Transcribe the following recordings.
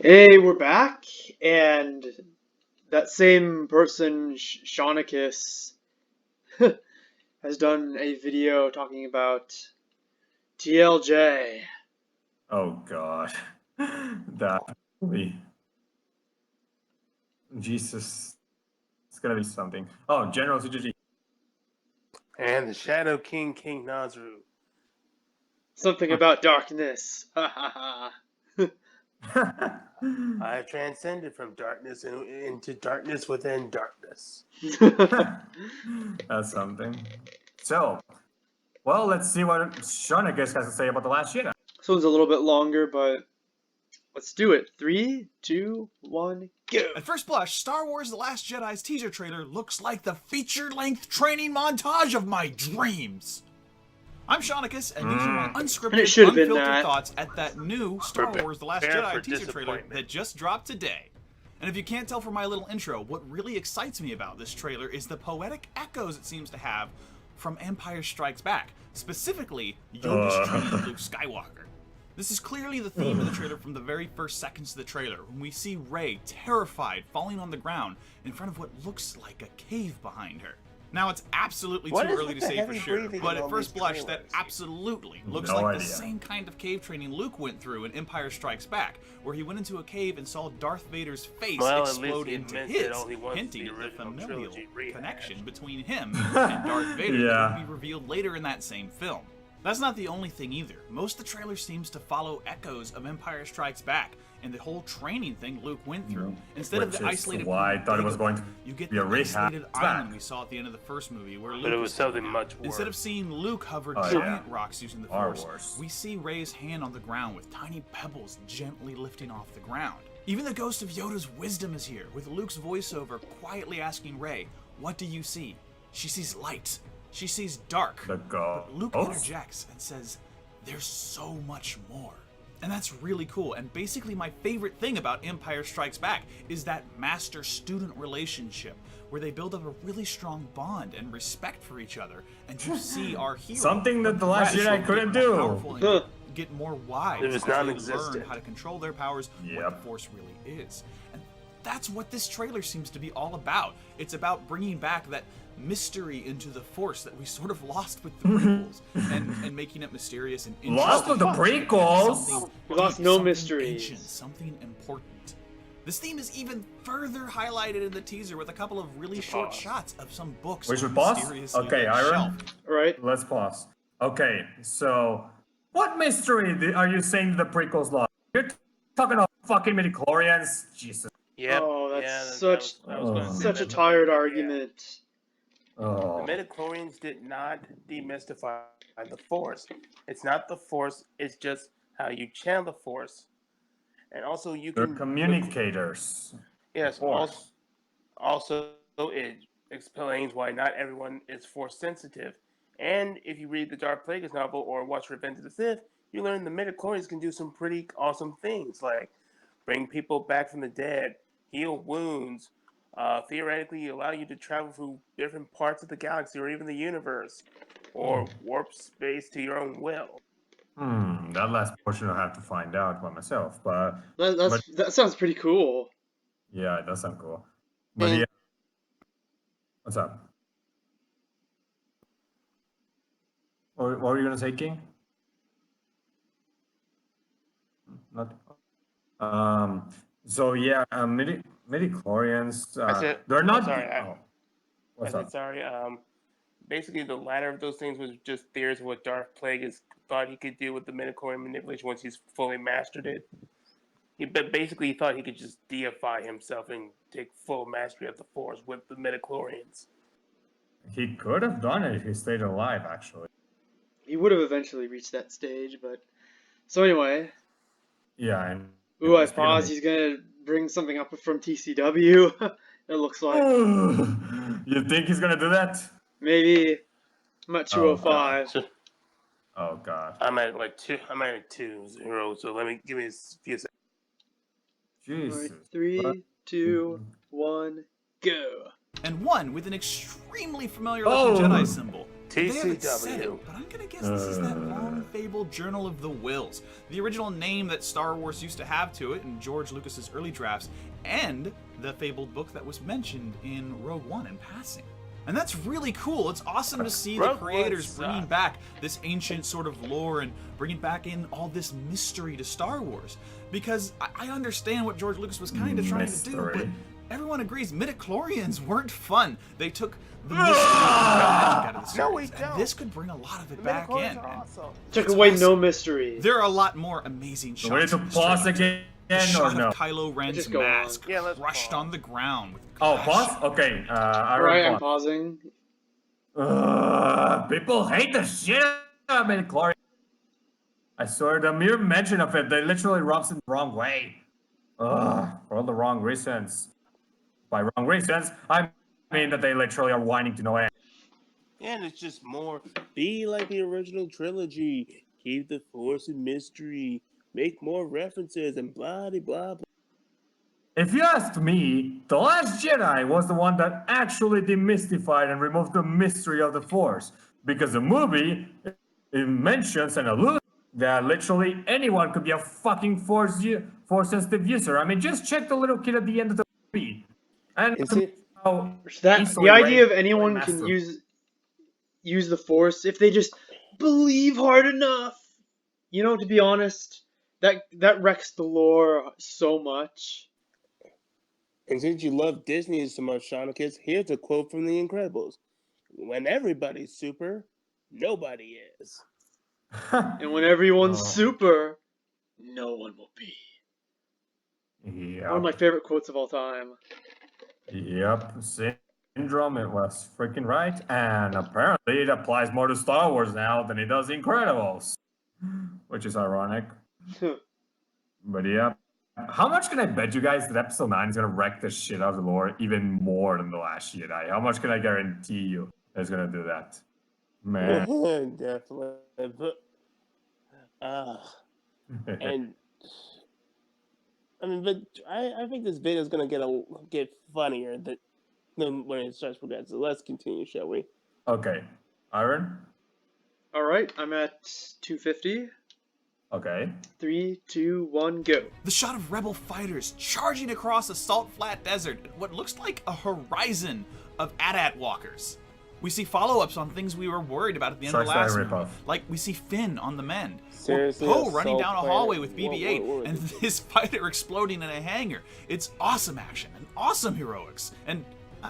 Hey, we're back, and that same person, Seaniccus, has done a video talking about TLJ. Oh God, that movie. Jesus, it's gonna be something. Oh, General CGG. And the Shadow King, King Nazru. Something about darkness. Ha ha I have transcended from darkness into darkness within darkness. ha. That's something. So, well, let's see what Seaniccus has to say about the Last Jedi. This one's a little bit longer, but let's do it. 3, 2, 1, go! At first blush, Star Wars The Last Jedi's teaser trailer looks like the feature-length training montage of my dreams. I'm Seaniccus, and these are my And it unscripted, should have been unfiltered that. thoughts at that new Star Wars The Last Prepare for Jedi teaser trailer disappointment. that just dropped today. And if you can't tell from my little intro, what really excites me about this trailer is the poetic echoes it seems to have from Empire Strikes Back, specifically Yoda's training Luke Skywalker. This is clearly the theme of the trailer from the very first seconds of the trailer, when we see Rey, terrified, falling on the ground in front of what looks like a cave behind her. Now, it's absolutely too early to say for sure, but at first blush, that absolutely looks like the same kind of cave training Luke went through in Empire Strikes Back, where he went into a cave and saw Darth Vader's face explode into his, hinting at the familial connection between him and Darth Vader that would be revealed later in that same film. That's not the only thing either. Most of the trailer seems to follow echoes of Empire Strikes Back and the whole training thing Luke went through. Instead of the isolated why I thought it was going to you get be a the isolated recap. island we saw at the end of the first movie where Luke But it was something much worse. Instead of seeing Luke hover Oh, giant yeah. rocks using the Far Force, worse. we see Rey's hand on the ground with tiny pebbles gently lifting off the ground. Even the ghost of Yoda's wisdom is here, with Luke's voiceover quietly asking Rey, "What do you see?" She sees light. She sees dark. The But Luke ghost? interjects and says, "There's so much more." And that's really cool. And basically my favorite thing about Empire Strikes Back is that master-student relationship where they build up a really strong bond and respect for each other. And you see our hero Something that The Last progress Jedi and couldn't get more do. powerful and get more wise. It was as they non-existent. learn how to control their powers, what Yep. the Force really is. And that's what this trailer seems to be all about. It's about bringing back that mystery into the Force that we sort of lost with the prequels, and making it mysterious and interesting. Lost with the prequels? Something We lost deep, no something mysteries. ancient, something important. This theme is even further highlighted in the teaser with a couple of really short shots of some books. We should pause? mysteriously Okay, on the Ira. shelf. Right? Let's pause. Okay, so what mystery are you saying the prequels lost? You're talking about fucking midichlorians? Jesus. Yep. Oh, that's yeah, such I was gonna say such a that. tired Yeah. argument. Oh. The Midichlorians did not demystify the Force. It's not the Force, it's just how you channel the Force. And also you They're can... communicators. Yes, Force. also it explains why not everyone is Force sensitive. And if you read the Darth Plagueis novel or watch Revenge of the Sith, you learn the Midichlorians can do some pretty awesome things, like bring people back from the dead, heal wounds, theoretically allow you to travel through different parts of the galaxy or even the universe, or warp space to your own will. That last portion I'll have to find out by myself, but That sounds pretty cool. yeah, it does sound cool. But yeah, what's up? What were you gonna say, King? Nothing. So yeah, midichlorians. They're not. What's up? Sorry. Basically, the latter of those things was just theories of what Darth Plagueis thought he could do with the midichlorian manipulation once he's fully mastered it. But basically, he thought he could just deify himself and take full mastery of the Force with the midichlorians. He could have done it if he stayed alive, actually. He would have eventually reached that stage, but so anyway. Yeah. And Ooh, I paused. He's gonna bring something up from TCW. It looks like. You think he's gonna do that? Maybe. I'm at 205. Oh god. I'm at like 2-0. So give me a few seconds. Jesus. Right, 3, 2, 1, go. And one with an extremely familiar looking Jedi symbol. They haven't said TCW. it, but I'm gonna guess this is that long-fabled Journal of the Wills, the original name that Star Wars used to have to it in George Lucas's early drafts, and the fabled book that was mentioned in Rogue One in passing. And that's really cool. It's awesome to see the Rogue One creators bringing sucked. back this ancient sort of lore and bringing back in all this mystery to Star Wars. Because I understand what George Lucas was kind of trying to do, but everyone agrees midichlorians weren't fun. They took the mystery and magic out of the series. No, we and don't. this could bring a lot of it The back in. midichlorians are and awesome. Took it's away no awesome. mystery. There are a lot more amazing shots. Do we need to in this pause trailer. again The or shot no? of Kylo Ren's Just go on. mask Yeah, let's crushed pause. on the ground with Oh, glass pause? Okay, I Alright, I'm pause. pausing. People hate the shit out of midichlorians. I swear, the mere mention of it, they literally rubs it the wrong way. For all the wrong reasons. By wrong reasons, I mean that they literally are whining to no end. And it's just more be like the original trilogy. Keep the Force a mystery. Make more references and blah blah blah. If you asked me, The Last Jedi was the one that actually demystified and removed the mystery of the Force. Because the movie, it mentions and alludes that literally anyone could be a fucking Force-sensitive user. I mean, just check the little kid at the end of the movie. And And see, how That easily the idea of raped anyone by can Master. use the Force if they just believe hard enough. You know, to be honest, that wrecks the lore so much. and since you love Disney so much, Seaniccus, here's a quote from The Incredibles: "When everybody's super, nobody is." And when everyone's Oh. super, no one will be. Yep. One of my favorite quotes of all time. Yep, Syndrome, it was freaking right. And apparently it applies more to Star Wars now than it does Incredibles. Which is ironic. But yeah. How much can I bet you guys that episode 9 is gonna wreck the shit out of the lore even more than The Last Jedi? How much can I guarantee you it's gonna do that? Man. Definitely. But, and I mean, but I think this video is gonna get funnier than when it starts progressing. So let's continue, shall we? Okay. Iron? Alright, I'm at 250. Okay. 3, 2, 1, go. The shot of rebel fighters charging across a salt-flat desert, what looks like a horizon of AT-AT walkers. We see follow-ups on things we were worried about at the end of the last movie. Like we see Finn on the mend, Seriously, or Poe a running salt down a planet? hallway with What- BB-8, what- and his fighter exploding in a hangar. It's awesome action and awesome heroics, and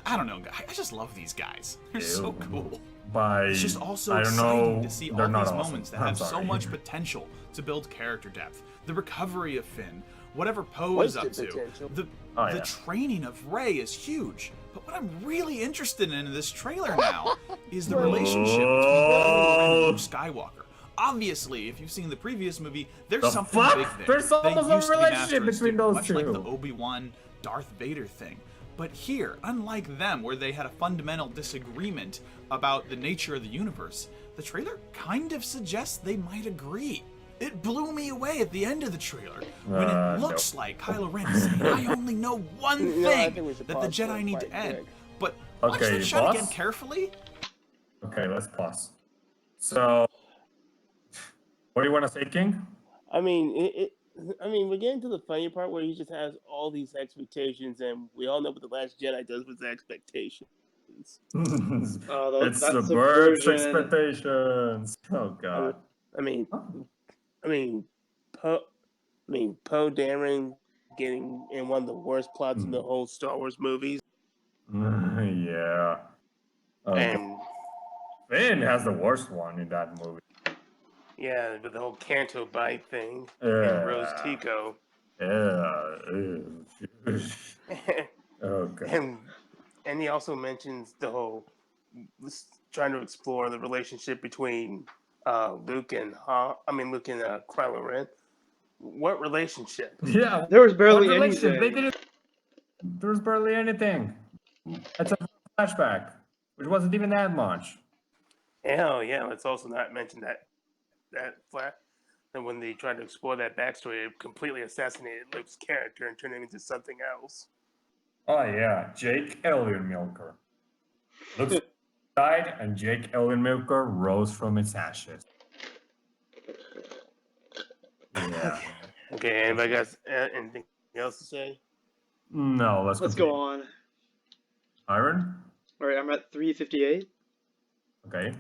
I don't know, I just love these guys. They're so cool. It's just also I don't exciting know, to see they're all not these awesome. moments that I'm have so sorry. much potential to build character depth. The recovery of Finn, whatever Poe is Wasted up to, potential. the training of Rey is huge. But what I'm really interested in this trailer now is the relationship between Kylo Ren and Luke Skywalker. Obviously, if you've seen the previous movie, there's The something fuck? big there. There's They almost a used to be relationship master and between student, those much like the two. Obi-Wan Darth Vader thing. But here, unlike them, where they had a fundamental disagreement about the nature of the universe, the trailer kind of suggests they might agree. It blew me away at the end of the trailer when it looks like Kylo Ren is saying, I only know one No, I thing think we should that the pause for Jedi a need to quick end. break. But watch Okay, this shot again boss? carefully. Okay, let's pause. So, what do you want to say, King? I mean, we're getting to the funny part where he just has all these expectations, and we all know what The Last Jedi does with the expectations. It's That's the bird's subversion. expectations. Oh god. I mean, Poe Dameron getting in one of the worst plots in the whole Star Wars movies, Yeah. and Finn has the worst one in that movie. yeah, with the whole Canto Bite thing Yeah. and Rose Tico. Yeah. Oh god. And he also mentions the whole trying to explore the relationship between Luke and Kylo Ren. What relationship? Yeah. There was barely what relationship? anything. They didn't. There was barely anything. It's a flashback, which wasn't even that much. Hell yeah! Let's also not mention that when they tried to explore that backstory, it completely assassinated Luke's character and turned him into something else. Oh yeah, Jake Elliott Milker. Looks died, and Jake Ellenmilker rose from its ashes. Yeah. Okay, anybody got anything else to say? No, let's go on. Iron? All right, I'm at 358. Okay.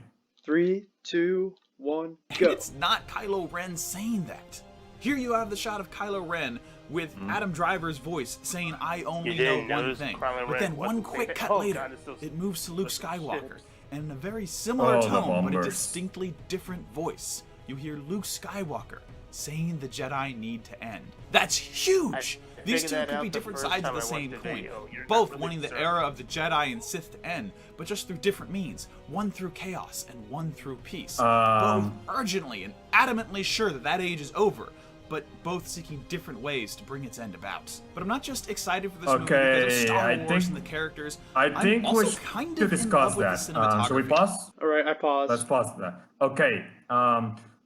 3, 2, 1, And go. it's not Kylo Ren saying that. Here you have the shot of Kylo Ren with Adam Driver's voice saying, "I only know one thing." But then one quick cut later, it moves to Luke Skywalker. And in a very similar tone, but a distinctly different voice, you hear Luke Skywalker saying the Jedi need to end. That's huge! These two could be different sides of the same coin, both wanting the era of the Jedi and Sith to end, but just through different means. One through chaos and one through peace. Both urgently and adamantly sure that that age is over, but both seeking different ways to bring its end about. But I'm not just excited for this movie because of Star Wars and the characters. I'm also kind of in love with the cinematography. Should we pause? All right, I paused. Let's pause that. Okay.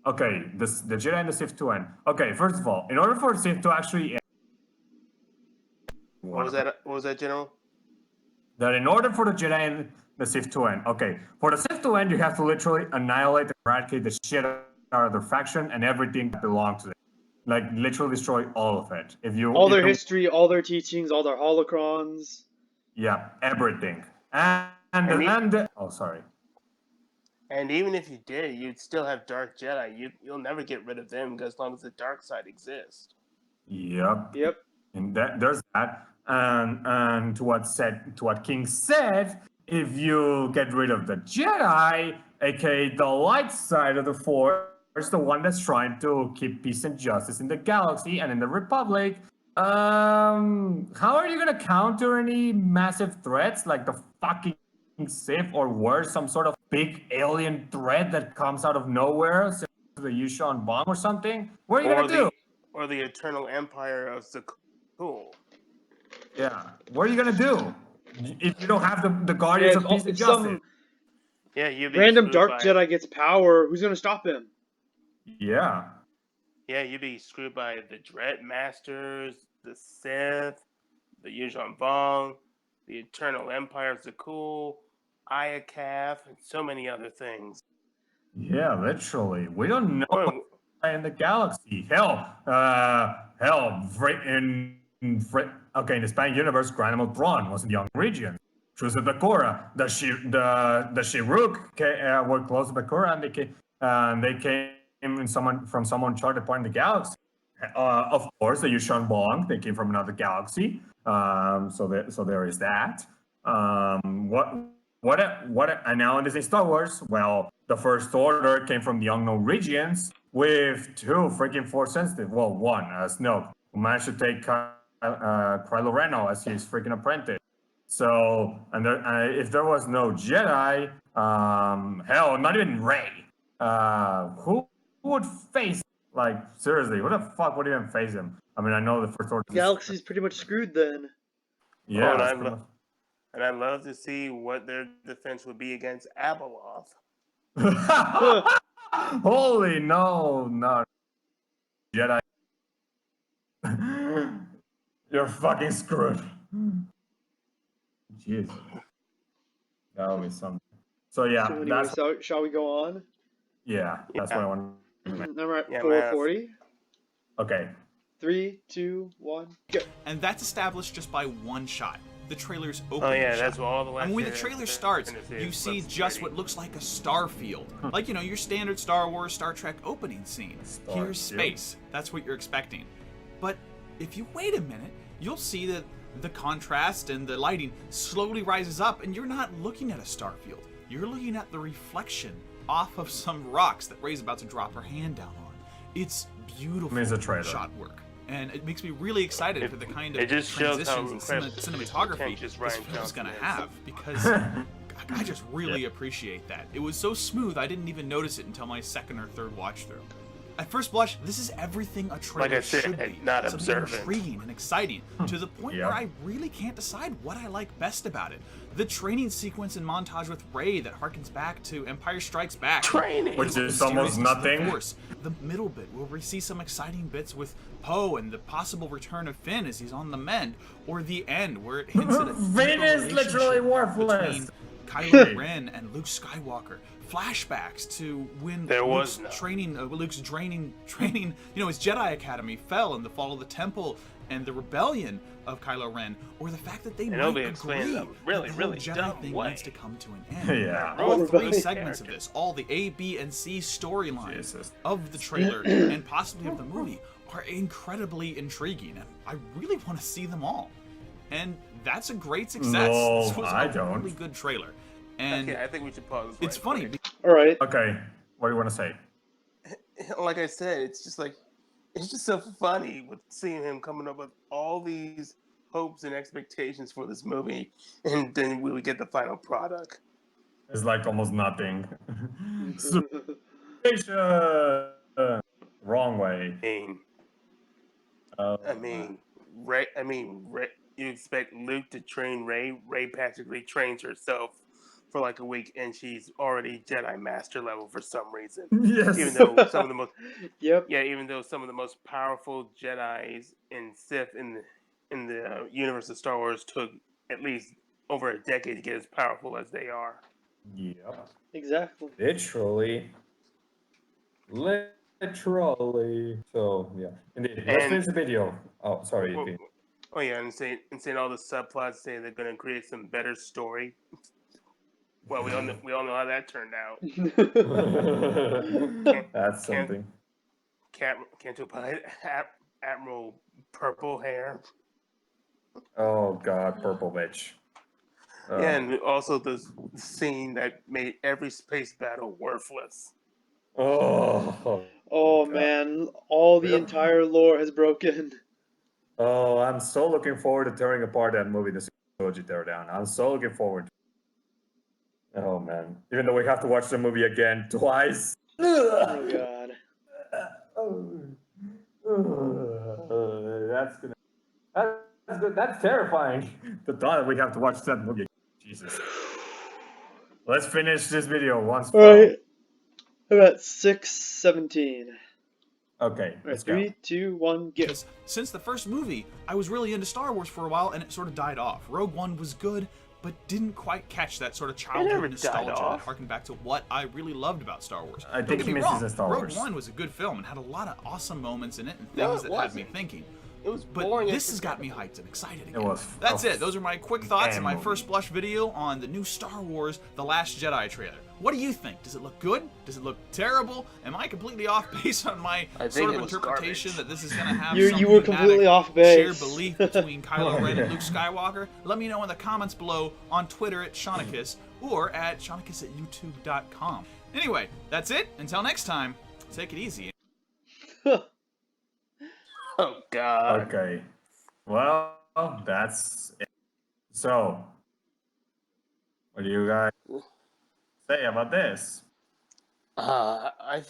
Okay. The Jedi and the Sith to end. Okay. First of all, in order for the Sith to actually end, What was that, General? that in order for the Jedi and the Sith to end, okay, for the Sith to end, you have to literally annihilate and eradicate the shit out of their faction and everything that belongs to them. Like literally destroy all of it. All their history, all their teachings, all their holocrons. Yeah, everything. Oh, sorry. And even if you did, you'd still have Dark Jedi. You'll never get rid of them as long as the dark side exists. Yep. Yep. And there's that. And to what King said, if you get rid of the Jedi, aka the light side of the Force, the one that's trying to keep peace and justice in the galaxy and in the Republic, how are you gonna counter any massive threats like the fucking Sith or worse, some sort of big alien threat that comes out of nowhere, such as the Yushan bomb or something? What are you gonna do? Or the Eternal Empire of Zakul. Yeah, what are you gonna do if you don't have the Guardians of Peace and Justice? Yeah, you'd be random dark Jedi gets power. Who's gonna stop him? Yeah. Yeah, you'd be screwed by the Dread Masters, the Sith, the Yuuzhan Vong, the Eternal Empire of Zakul, Ayakaf, and so many other things. Yeah, literally. We don't know in the galaxy. Hell, in the Hispanic universe, Granimal Thrawn was in the Young region. Choose Bakura. The Shiruk were close to Bakura, and they came from some uncharted point in the galaxy. Of course, the Yushan Vong, they came from another galaxy. So there is that. And now in Disney Star Wars, well, the First Order came from the unknown regions with two freaking Force sensitive. Well, one, Snoke, who managed to take Kylo Ren as his freaking apprentice. So, if there was no Jedi, hell, not even Rey, who would face? Like, seriously, who the fuck would even face him? I mean, I know the First Order. The galaxy's pretty much screwed then. Yeah. And I'd love to see what their defense would be against Abeloth. Holy no. Jedi. You're fucking screwed. Jeez. That'll be something. So yeah, so anyway, shall we go on? Yeah, that's what I want. Number 440. Okay. 3, 2, 1, go. And that's established just by one shot. The trailer's opening. Oh yeah, shot. that's all the way. And when the trailer starts, you see just what looks like a star field. Like, your standard Star Wars, Star Trek opening scene. Here's space. That's what you're expecting. But if you wait a minute, you'll see that the contrast and the lighting slowly rises up, and you're not looking at a star field. You're looking at the reflection off of some rocks that Rey's about to drop her hand down on. It's beautiful shot work. And it makes me really excited for the kind of transitions and cinematography this film's going to have, because I just really appreciate that. It was so smooth, I didn't even notice it until my second or third watch through. At first blush, this is everything a trailer should be. Not something intriguing and exciting, to the point where I really can't decide what I like best about it. The training sequence and montage with Rey that harkens back to Empire Strikes Back. Which is almost nothing. The middle bit, where we see some exciting bits with Poe and the possible return of Finn as he's on the mend, or the end, where it hints at a Finn is literally worthless. Kylo Ren and Luke Skywalker, flashbacks to when Luke's training, his Jedi Academy fell in the fall of the Temple and the rebellion of Kylo Ren, or the fact that they might agree that the whole Jedi thing needs to come to an end. Yeah. All three segments of this, all the A, B, and C storylines of the trailer and possibly of the movie are incredibly intriguing. I really want to see them all. And that's a great success. No, this was I a don't. really good trailer. And I think we should pause. It's funny. All right. Okay, what do you want to say? Like I said, it's just so funny with seeing him coming up with all these hopes and expectations for this movie, and then we would get the final product. It's like almost nothing. Wrong way. Ray. You expect Luke to train Ray. Ray practically trains herself for like a week, and she's already Jedi Master level for some reason. Yes. Even though some of the most, Yep. yeah, even though some of the most powerful Jedi's and Sith in the universe of Star Wars took at least over a decade to get as powerful as they are. Yep. Exactly. Literally. So yeah. Indeed. Let's finish the video. Oh, sorry. Oh yeah, and saying all the subplots, saying they're gonna create some better story. Well, we all know how that turned out. That's something. Canto Pilot, Admiral Purple Hair. Oh God, Purple Bitch. Yeah, and also the scene that made every space battle worthless. Oh man, all the entire lore has broken. Oh, I'm so looking forward to tearing apart that movie, the trilogy teardown. I'm so looking forward. Oh man, even though we have to watch the movie again twice. Oh God. That's good. That's terrifying. The thought that we have to watch that movie again. Jesus. Let's finish this video once for all. Alright. About 6:17. Okay, let's go. 3, 2, 1, go. Since the first movie, I was really into Star Wars for a while, and it sort of died off. Rogue One was good, but didn't quite catch that sort of childhood nostalgia that harkened back to what I really loved about Star Wars. I think he misses the Star Wars. Rogue One was a good film and had a lot of awesome moments in it and things that had me thinking. It was boring. But this has got me hyped and excited again. It was. That's it. Those are my quick thoughts and my first blush video on the new Star Wars The Last Jedi trailer. What do you think? Does it look good? Does it look terrible? Am I completely off base on my sort of interpretation that this is going to have you were completely off base. shared belief between Kylo Ren and Luke Skywalker? Let me know in the comments below on Twitter at Seaniccus or at Seaniccus@youtube.com. Anyway, that's it. Until next time, take it easy. Oh God. Okay. Well, that's it. So, what do you guys say about this? I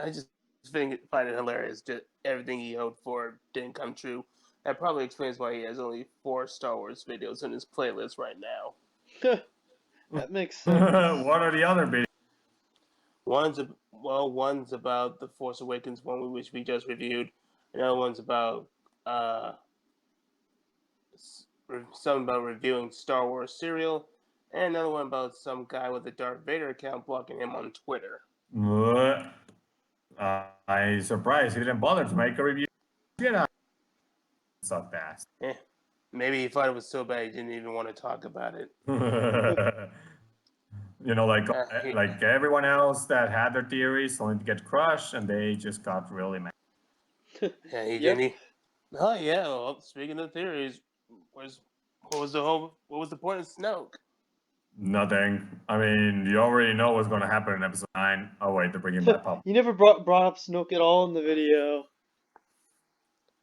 just find it hilarious. Just everything he hoped for didn't come true. That probably explains why he has only 4 Star Wars videos in his playlist right now. That makes sense. What are the other videos? One's about The Force Awakens, one which we just reviewed. Another one's about something about reviewing Star Wars cereal, and another one about some guy with a Darth Vader account blocking him on Twitter. I'm surprised he didn't bother to make a review. So fast. Maybe he thought it was so bad he didn't even want to talk about it. You know, like everyone else that had their theories only to get crushed, and they just got really mad. Yeah, he didn't. Oh yeah. Well, speaking of theories, what was the point of Snoke? Nothing. I mean, you already know what's going to happen in episode 9. Oh wait, they're bringing back up. You never brought up Snoke at all in the video.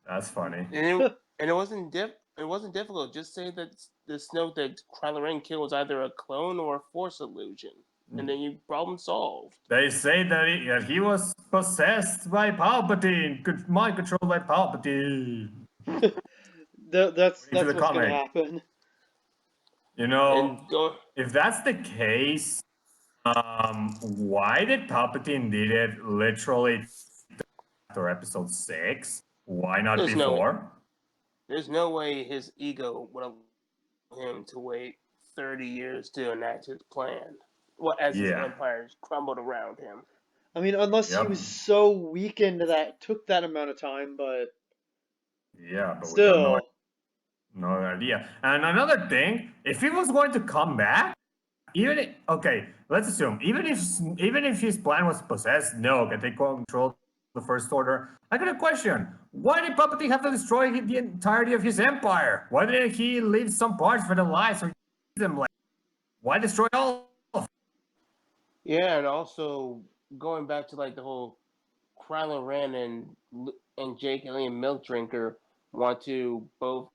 That's funny. And it wasn't difficult. Just say that the Snoke that Kylo Ren killed was either a clone or a Force illusion, and then you problem solved. They say that he was possessed by Palpatine, mind controlled by Palpatine. That's what's gonna happen. You know, if that's the case, why did Palpatine did it literally after episode 6? Why not before? There's no way his ego would allow him to wait 30 years to enact his plan. Well, as his Yeah. empire crumbled around him. I mean, unless he Yep. was so weakened that it took that amount of time, but Yeah, but we don't know. still. No idea. And another thing, if he was going to come back, okay, let's assume even if his plan was possessed, no, can take control of the First Order. I got a question. Why did Palpatine have to destroy the entirety of his empire? Why didn't he leave some parts for the lies or them? Like, why destroy all of them? Yeah, and also going back to like the whole Kylo Ren and Jake and Liam Milk Drinker want to both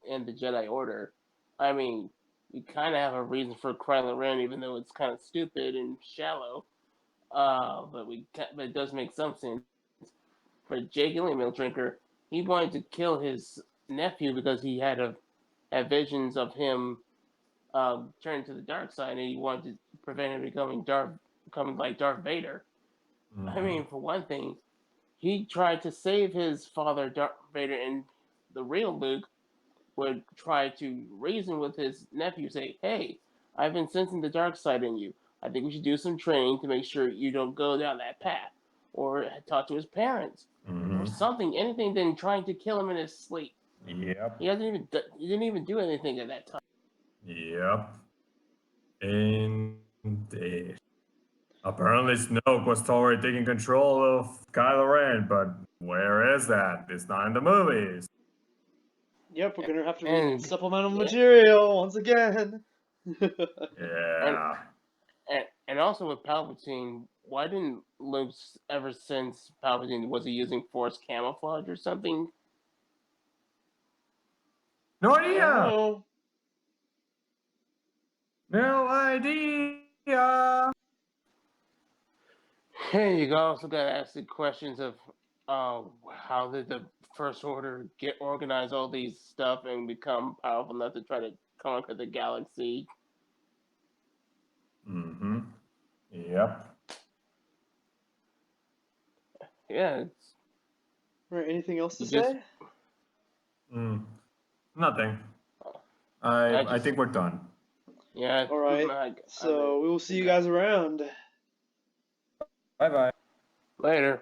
end the Jedi Order. I mean, you kind of have a reason for Kylo Ren, even though it's kind of stupid and shallow. But it does make some sense. For Jake and Liam Milk Drinker, he wanted to kill his nephew because he had visions of him turning to the dark side, and he wanted to prevent him becoming like Darth Vader. I mean, for one thing, he tried to save his father, Darth Vader, and the real Luke would try to reason with his nephew, say, "Hey, I've been sensing the dark side in you. I think we should do some training to make sure you don't go down that path." Or talk to his parents, or something, anything than trying to kill him in his sleep. Yep. He didn't even do anything at that time. Yep. Indeed. Apparently Snoke was already taking control of Kylo Ren, but where is that? It's not in the movies. Yep, we're gonna have to read And supplemental yeah, material once again. Yeah. and also with Palpatine, why didn't Luke ever sense Palpatine? Was he using Force camouflage or something? No I don't idea. know. No idea. Hey, you also got to ask the questions of how did the First Order get organize all these stuff and become powerful enough to try to conquer the galaxy? Mm-hmm. Yep. Yeah, it's Right, anything else to just say? Nothing. I I just think we're done. yeah. Alright, so we will see you guys around. Bye bye. Later.